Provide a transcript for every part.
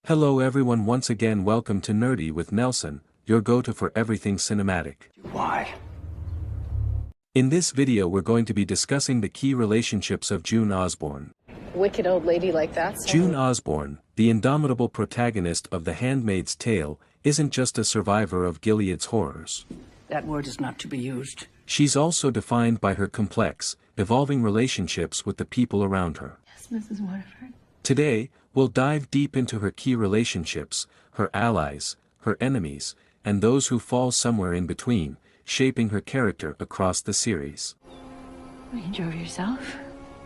Hello everyone, once again welcome to Nerdy with Nelson, your go-to for everything cinematic. Why? In this video we're going to be discussing the key relationships of June Osborne. Wicked old lady like that. June Osborne, the indomitable protagonist of The Handmaid's Tale, isn't just a survivor of Gilead's horrors. That word is not to be used. She's also defined by her complex, evolving relationships with the people around her. Yes, Mrs. Waterford. Today, we'll dive deep into her key relationships, her allies, her enemies, and those who fall somewhere in between, shaping her character across the series. You enjoy yourself?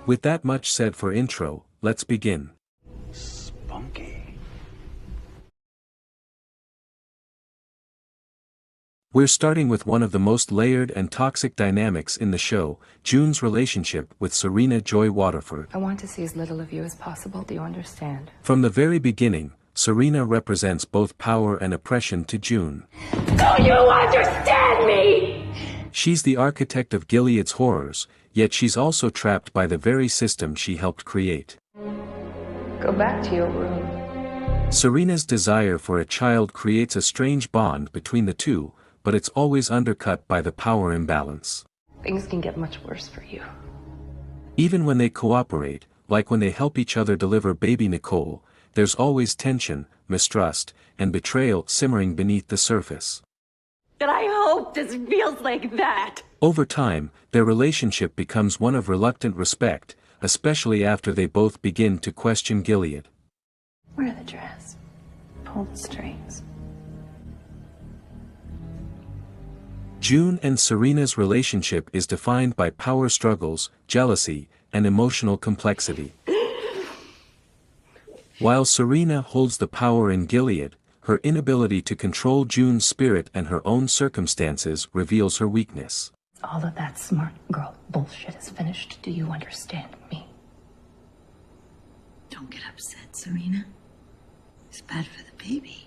With that much said for intro, let's begin. Spunky. We're starting with one of the most layered and toxic dynamics in the show, June's relationship with Serena Joy Waterford. I want to see as little of you as possible, do you understand? From the very beginning, Serena represents both power and oppression to June. Do you understand me? She's the architect of Gilead's horrors, yet she's also trapped by the very system she helped create. Go back to your room. Serena's desire for a child creates a strange bond between the two, but it's always undercut by the power imbalance. Things can get much worse for you. Even when they cooperate, like when they help each other deliver baby Nicole, there's always tension, mistrust, and betrayal simmering beneath the surface. And I hope this feels like that. Over time, their relationship becomes one of reluctant respect, especially after they both begin to question Gilead. Wear the dress. Pull the strings. June and Serena's relationship is defined by power struggles, jealousy, and emotional complexity. While Serena holds the power in Gilead, her inability to control June's spirit and her own circumstances reveals her weakness. All of that smart girl bullshit is finished. Do you understand me? Don't get upset, Serena. It's bad for the baby.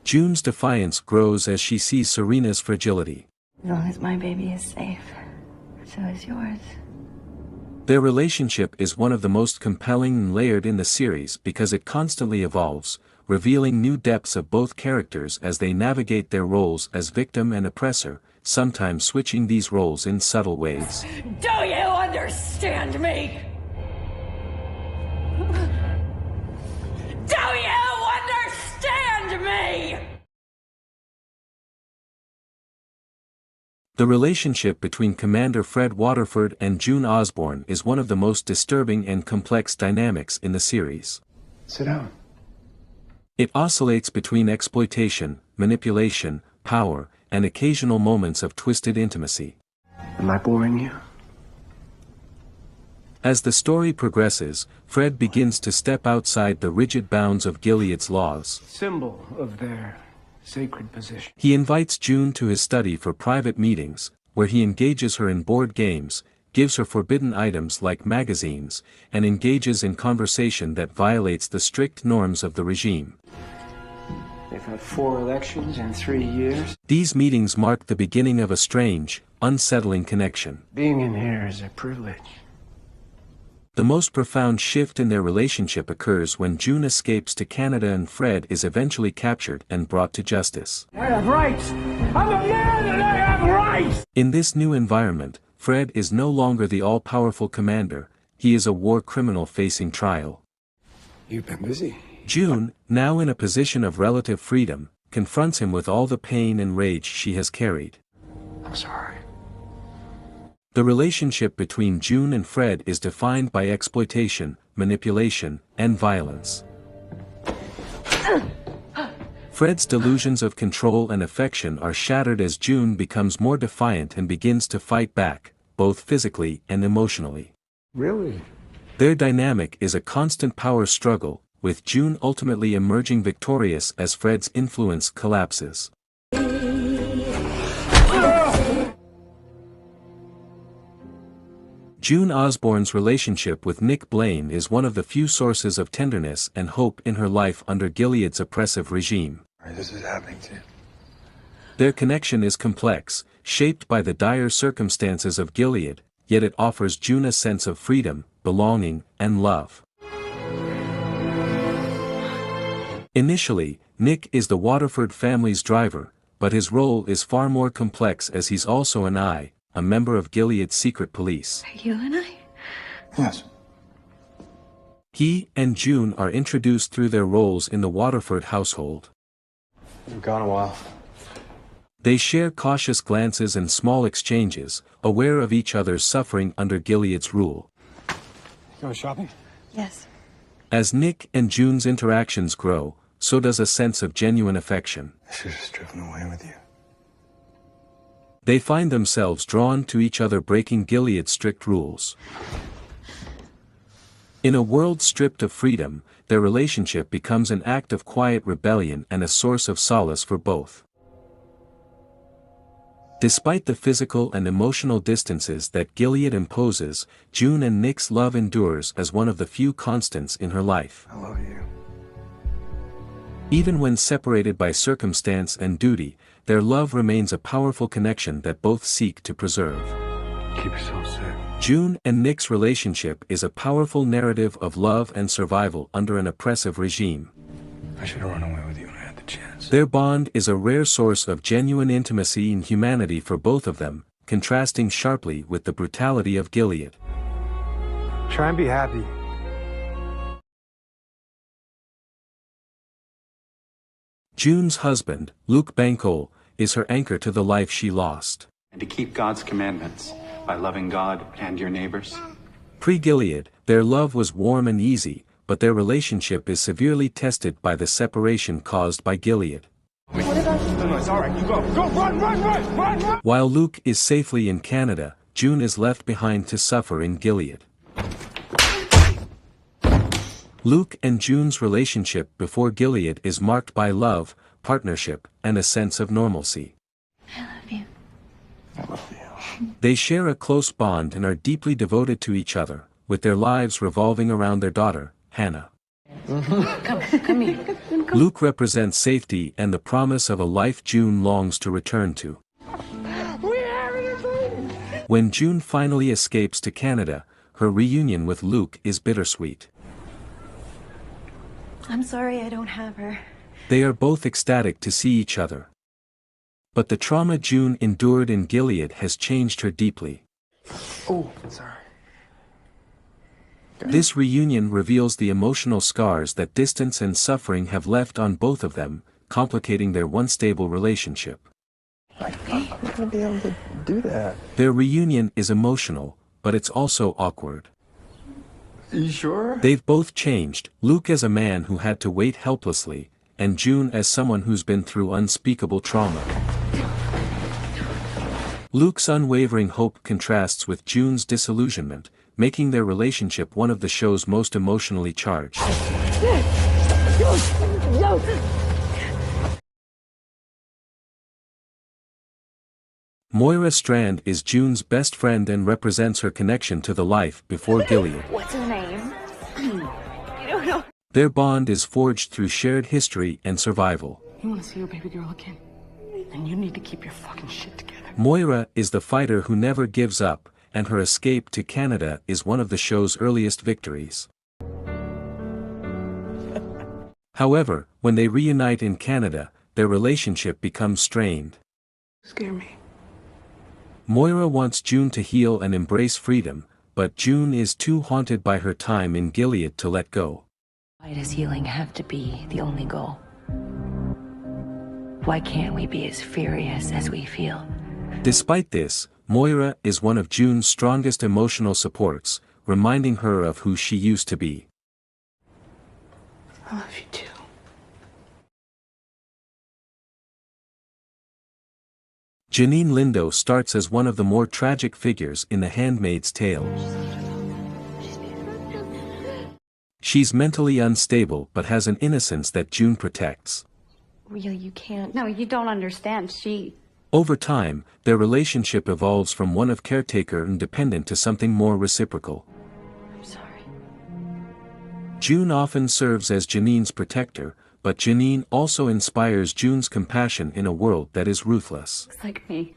June's defiance grows as she sees Serena's fragility. As long as my baby is safe, so is yours. Their relationship is one of the most compelling and layered in the series because it constantly evolves, revealing new depths of both characters as they navigate their roles as victim and oppressor, sometimes switching these roles in subtle ways. Do you understand me? Do you understand me? The relationship between Commander Fred Waterford and June Osborne is one of the most disturbing and complex dynamics in the series. Sit down. It oscillates between exploitation, manipulation, power, and occasional moments of twisted intimacy. Am I boring you? As the story progresses, Fred begins to step outside the rigid bounds of Gilead's laws. Symbol of their sacred position. He invites June to his study for private meetings, where he engages her in board games, gives her forbidden items like magazines, and engages in conversation that violates the strict norms of the regime. They've had 4 elections in 3 years. These meetings mark the beginning of a strange, unsettling connection. Being in here is a privilege. The most profound shift in their relationship occurs when June escapes to Canada and Fred is eventually captured and brought to justice. I have rights! I'm a man and I have rights! In this new environment, Fred is no longer the all-powerful commander, he is a war criminal facing trial. You've been busy. June, now in a position of relative freedom, confronts him with all the pain and rage she has carried. I'm sorry. The relationship between June and Fred is defined by exploitation, manipulation, and violence. Fred's delusions of control and affection are shattered as June becomes more defiant and begins to fight back, both physically and emotionally. Really? Their dynamic is a constant power struggle, with June ultimately emerging victorious as Fred's influence collapses. June Osborne's relationship with Nick Blaine is one of the few sources of tenderness and hope in her life under Gilead's oppressive regime. This is happening to you. Their connection is complex, shaped by the dire circumstances of Gilead, yet it offers June a sense of freedom, belonging, and love. Initially, Nick is the Waterford family's driver, but his role is far more complex as he's also a member of Gilead's secret police. You and I? Yes. He and June are introduced through their roles in the Waterford household. You've gone a while. They share cautious glances and small exchanges, aware of each other's suffering under Gilead's rule. You going shopping? Yes. As Nick and June's interactions grow, so does a sense of genuine affection. I should have just driven away with you. They find themselves drawn to each other, breaking Gilead's strict rules. In a world stripped of freedom, their relationship becomes an act of quiet rebellion and a source of solace for both. Despite the physical and emotional distances that Gilead imposes, June and Nick's love endures as one of the few constants in her life. I love you. Even when separated by circumstance and duty, their love remains a powerful connection that both seek to preserve. Keep yourself safe. June and Nick's relationship is a powerful narrative of love and survival under an oppressive regime. I should have run away with you when I had the chance. Their bond is a rare source of genuine intimacy and humanity for both of them, contrasting sharply with the brutality of Gilead. Try and be happy. June's husband, Luke Bankole, is her anchor to the life she lost. And to keep God's commandments by loving God and your neighbors. Pre-Gilead, their love was warm and easy, but their relationship is severely tested by the separation caused by Gilead. No, it's all right. You go. Go, run! While Luke is safely in Canada, June is left behind to suffer in Gilead. Luke and June's relationship before Gilead is marked by love, partnership, and a sense of normalcy. I love you. I love you. They share a close bond and are deeply devoted to each other, with their lives revolving around their daughter, Hannah. Come here. Luke represents safety and the promise of a life June longs to return to. When June finally escapes to Canada, her reunion with Luke is bittersweet. I'm sorry I don't have her. They are both ecstatic to see each other. But the trauma June endured in Gilead has changed her deeply. Oh, sorry. This reunion reveals the emotional scars that distance and suffering have left on both of them, complicating their once stable relationship. I'm not gonna be able to do that. Their reunion is emotional, but it's also awkward. You sure? They've both changed, Luke as a man who had to wait helplessly, and June as someone who's been through unspeakable trauma. Luke's unwavering hope contrasts with June's disillusionment, making their relationship one of the show's most emotionally charged. Moira Strand is June's best friend and represents her connection to the life before Gilead. What's her name? You don't know. Their bond is forged through shared history and survival. You want to see your baby girl again? Then you need to keep your fucking shit together. Moira is the fighter who never gives up, and her escape to Canada is one of the show's earliest victories. However, when they reunite in Canada, their relationship becomes strained. Scare me. Moira wants June to heal and embrace freedom, but June is too haunted by her time in Gilead to let go. Why does healing have to be the only goal? Why can't we be as furious as we feel? Despite this, Moira is one of June's strongest emotional supports, reminding her of who she used to be. I love you too. Janine Lindo starts as one of the more tragic figures in The Handmaid's Tale. She's mentally unstable but has an innocence that June protects. Real, you can't. No, you don't understand. Over time, their relationship evolves from one of caretaker and dependent to something more reciprocal. I'm sorry. June often serves as Janine's protector, but Janine also inspires June's compassion in a world that is ruthless. Looks like me.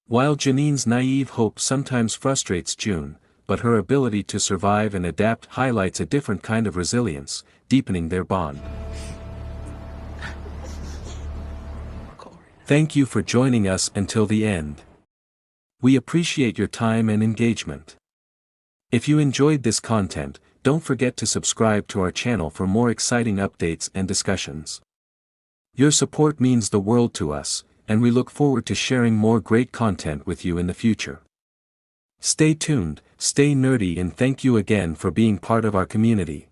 While Janine's naive hope sometimes frustrates June, but her ability to survive and adapt highlights a different kind of resilience, deepening their bond. Thank you for joining us until the end. We appreciate your time and engagement. If you enjoyed this content, don't forget to subscribe to our channel for more exciting updates and discussions. Your support means the world to us, and we look forward to sharing more great content with you in the future. Stay tuned, stay nerdy, and thank you again for being part of our community.